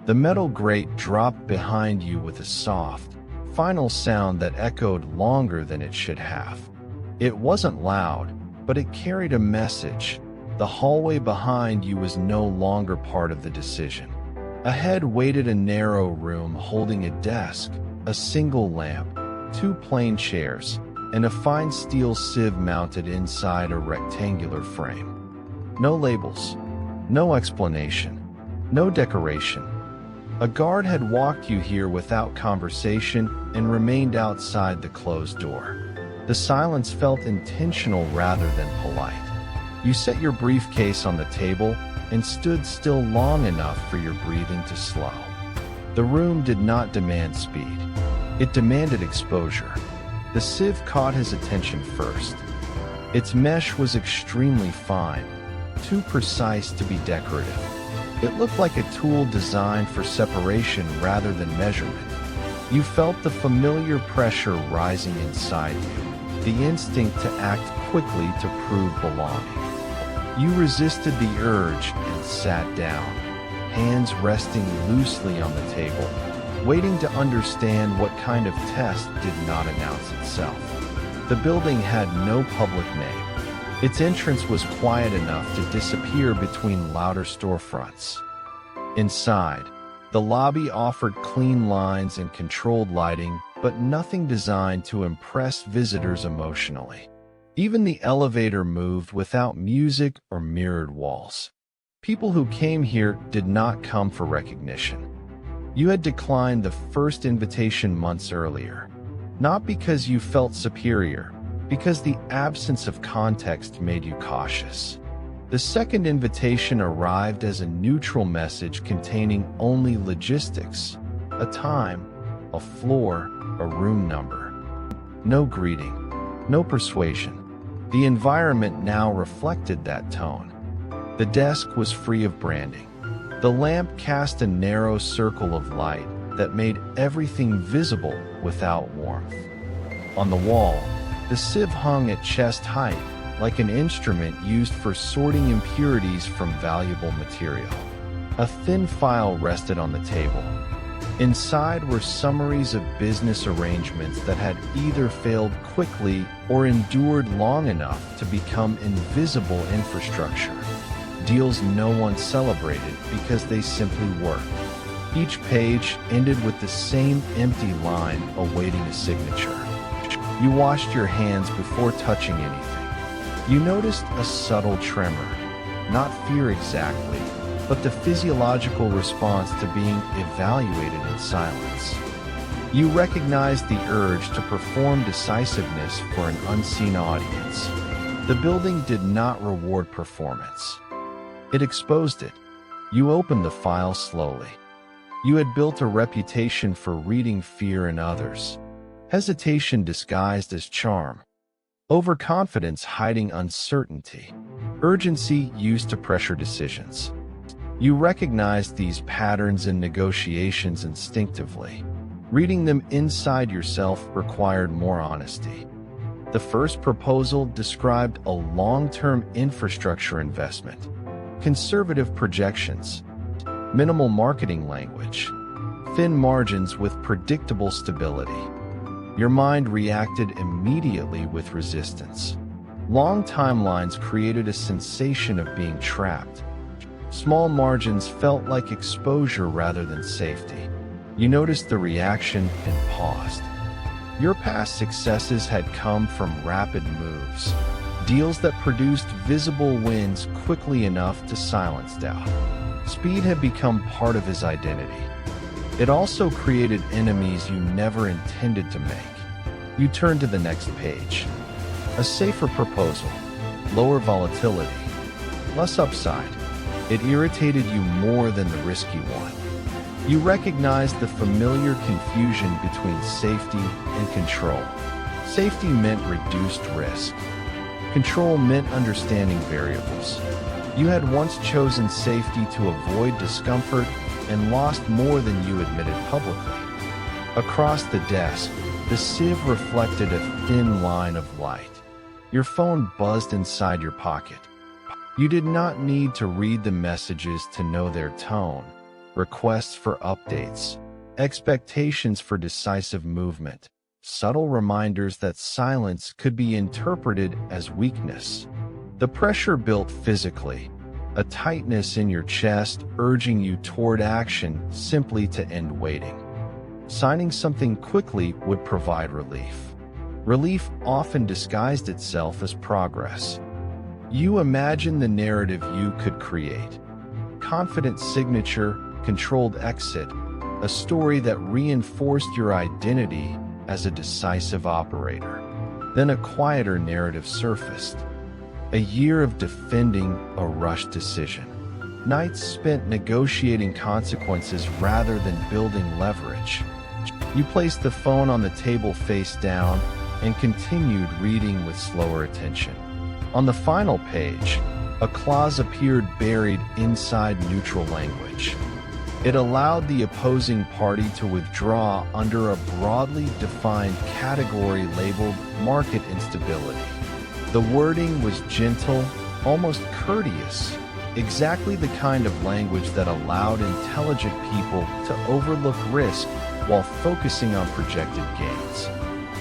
The metal grate dropped behind you with a soft, final sound that echoed longer than it should have. It wasn't loud, but it carried a message. The hallway behind you was no longer part of the decision. Ahead waited a narrow room holding a desk, a single lamp, two plain chairs, and a fine steel sieve mounted inside a rectangular frame. No labels, no explanation, no decoration. A guard had walked you here without conversation and remained outside the closed door. The silence felt intentional rather than polite. You set your briefcase on the table and stood still long enough for your breathing to slow. The room did not demand speed. It demanded exposure. The sieve caught his attention first. Its mesh was extremely fine, too precise to be decorative. It looked like a tool designed for separation rather than measurement. You felt the familiar pressure rising inside you, the instinct to act quickly to prove belonging. You resisted the urge and sat down, hands resting loosely on the table, waiting to understand what kind of test did not announce itself. The building had no public name. Its entrance was quiet enough to disappear between louder storefronts. Inside, the lobby offered clean lines and controlled lighting, but nothing designed to impress visitors emotionally. Even the elevator moved without music or mirrored walls. People who came here did not come for recognition. You had declined the first invitation months earlier, not because you felt superior, because the absence of context made you cautious. The second invitation arrived as a neutral message containing only logistics, a time, a floor, a room number. No greeting, no persuasion. The environment now reflected that tone. The desk was free of branding. The lamp cast a narrow circle of light that made everything visible without warmth. On the wall, the sieve hung at chest height, like an instrument used for sorting impurities from valuable material. A thin file rested on the table. Inside were summaries of business arrangements that had either failed quickly or endured long enough to become invisible infrastructure. Deals no one celebrated because they simply worked. Each page ended with the same empty line awaiting a signature. You washed your hands before touching anything. You noticed a subtle tremor, not fear exactly, but the physiological response to being evaluated in silence. You recognized the urge to perform decisiveness for an unseen audience. The building did not reward performance. It exposed it. You opened the file slowly. You had built a reputation for reading fear in others. Hesitation disguised as charm. Overconfidence hiding uncertainty. Urgency used to pressure decisions. You recognized these patterns in negotiations instinctively. Reading them inside yourself required more honesty. The first proposal described a long-term infrastructure investment. Conservative projections, minimal marketing language, thin margins with predictable stability. Your mind reacted immediately with resistance. Long timelines created a sensation of being trapped. Small margins felt like exposure rather than safety. You noticed the reaction and paused. Your past successes had come from rapid moves. Deals that produced visible wins quickly enough to silence doubt. Speed had become part of his identity. It also created enemies you never intended to make. You turned to the next page. A safer proposal, lower volatility, less upside. It irritated you more than the risky one. You recognized the familiar confusion between safety and control. Safety meant reduced risk. Control meant understanding variables. You had once chosen safety to avoid discomfort and lost more than you admitted publicly. Across the desk, the sieve reflected a thin line of light. Your phone buzzed inside your pocket. You did not need to read the messages to know their tone. requests for updates, expectations for decisive movement, subtle reminders that silence could be interpreted as weakness. The pressure built physically, a tightness in your chest urging you toward action simply to end waiting. Signing something quickly would provide relief. Relief often disguised itself as progress. You imagine the narrative you could create. Confident signature, controlled exit, a story that reinforced your identity as a decisive operator. Then a quieter narrative surfaced. A year of defending a rushed decision. Nights spent negotiating consequences rather than building leverage. You placed the phone on the table face down and continued reading with slower attention. On the final page, a clause appeared buried inside neutral language. It allowed the opposing party to withdraw under a broadly defined category labeled market instability. The wording was gentle, almost courteous, exactly the kind of language that allowed intelligent people to overlook risk while focusing on projected gains.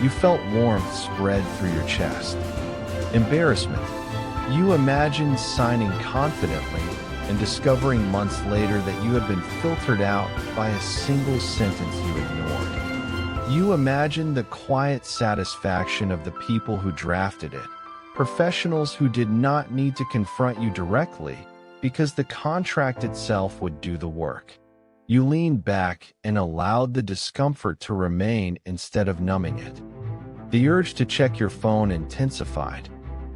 You felt warmth spread through your chest. Embarrassment. You imagined signing confidently and discovering months later that you had been filtered out by a single sentence you ignored. You imagined the quiet satisfaction of the people who drafted it, professionals who did not need to confront you directly because the contract itself would do the work. You leaned back and allowed the discomfort to remain instead of numbing it. The urge to check your phone intensified.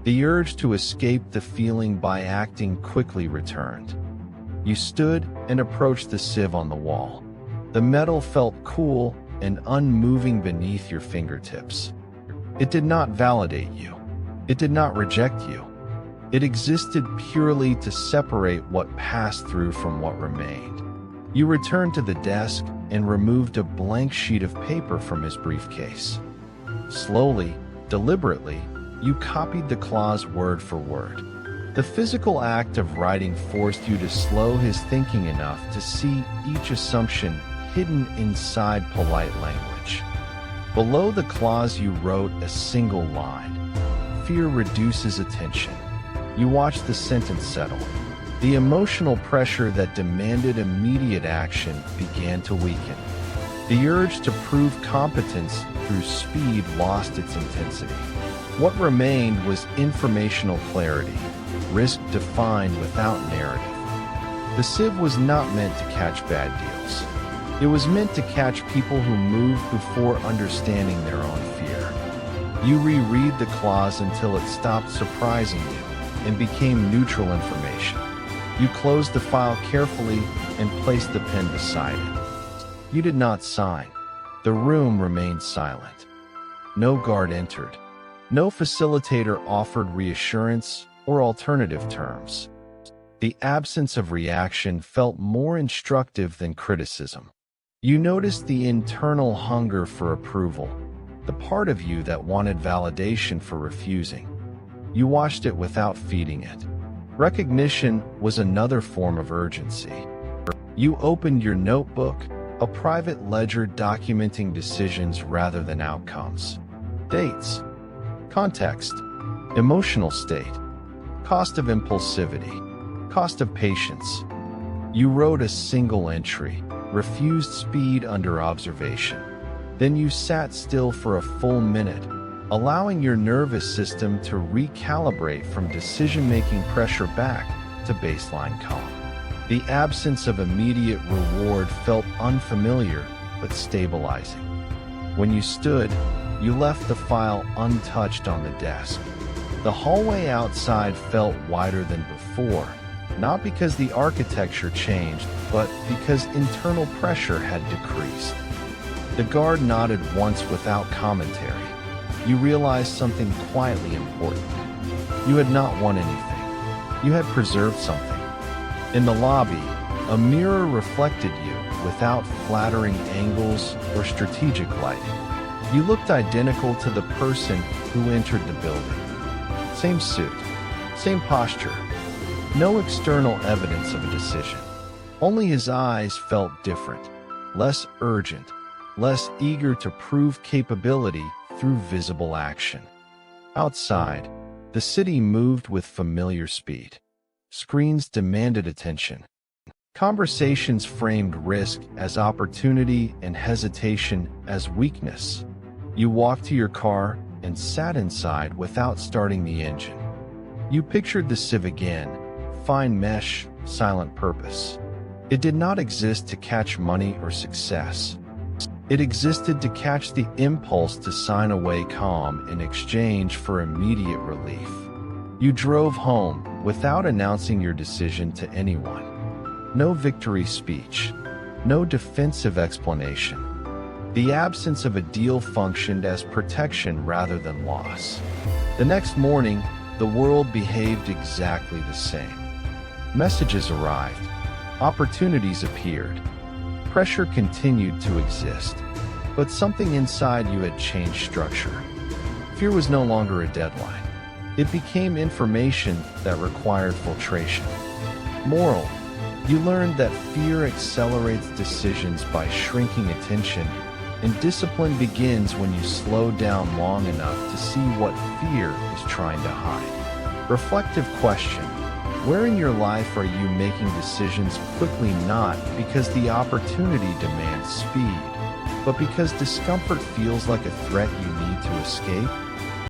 The urge to escape the feeling by acting quickly returned. You stood and approached the sieve on the wall. The metal felt cool and unmoving beneath your fingertips. It did not validate you. It did not reject you. It existed purely to separate what passed through from what remained. You returned to the desk and removed a blank sheet of paper from his briefcase. Slowly, deliberately, you copied the clause word for word. The physical act of writing forced you to slow his thinking enough to see each assumption hidden inside polite language. Below the clause you wrote a single line. Fear reduces attention. You watched the sentence settle. The emotional pressure that demanded immediate action began to weaken. The urge to prove competence through speed lost its intensity. What remained was informational clarity, risk defined without narrative. The sieve was not meant to catch bad deals. It was meant to catch people who moved before understanding their own fear. You reread the clause until it stopped surprising you and became neutral information. You closed the file carefully and placed the pen beside it. You did not sign. The room remained silent. No guard entered. No facilitator offered reassurance or alternative terms. The absence of reaction felt more instructive than criticism. You noticed the internal hunger for approval, the part of you that wanted validation for refusing. You watched it without feeding it. Recognition was another form of urgency. You opened your notebook, a private ledger documenting decisions rather than outcomes. Dates. Context, emotional state, cost of impulsivity, cost of patience. You wrote a single entry, refused speed under observation. Then you sat still for a full minute, allowing your nervous system to recalibrate from decision-making pressure back to baseline calm. The absence of immediate reward felt unfamiliar but stabilizing. When you stood, you left the file untouched on the desk. The hallway outside felt wider than before, not because the architecture changed, but because internal pressure had decreased. The guard nodded once without commentary. You realized something quietly important. You had not won anything. You had preserved something. In the lobby, a mirror reflected you without flattering angles or strategic lighting. You looked identical to the person who entered the building. Same suit, same posture, no external evidence of a decision. Only his eyes felt different, less urgent, less eager to prove capability through visible action. Outside, the city moved with familiar speed. Screens demanded attention. Conversations framed risk as opportunity and hesitation as weakness. You walked to your car and sat inside without starting the engine. You pictured the sieve again, fine mesh, silent purpose. It did not exist to catch money or success. It existed to catch the impulse to sign away calm in exchange for immediate relief. You drove home without announcing your decision to anyone. No victory speech, no defensive explanation. The absence of a deal functioned as protection rather than loss. The next morning, the world behaved exactly the same. Messages arrived. Opportunities appeared. Pressure continued to exist. But something inside you had changed structure. Fear was no longer a deadline. It became information that required filtration. Moral: you learned that fear accelerates decisions by shrinking attention, and discipline begins when you slow down long enough to see what fear is trying to hide. Reflective question: where in your life are you making decisions quickly, not because the opportunity demands speed, but because discomfort feels like a threat you need to escape?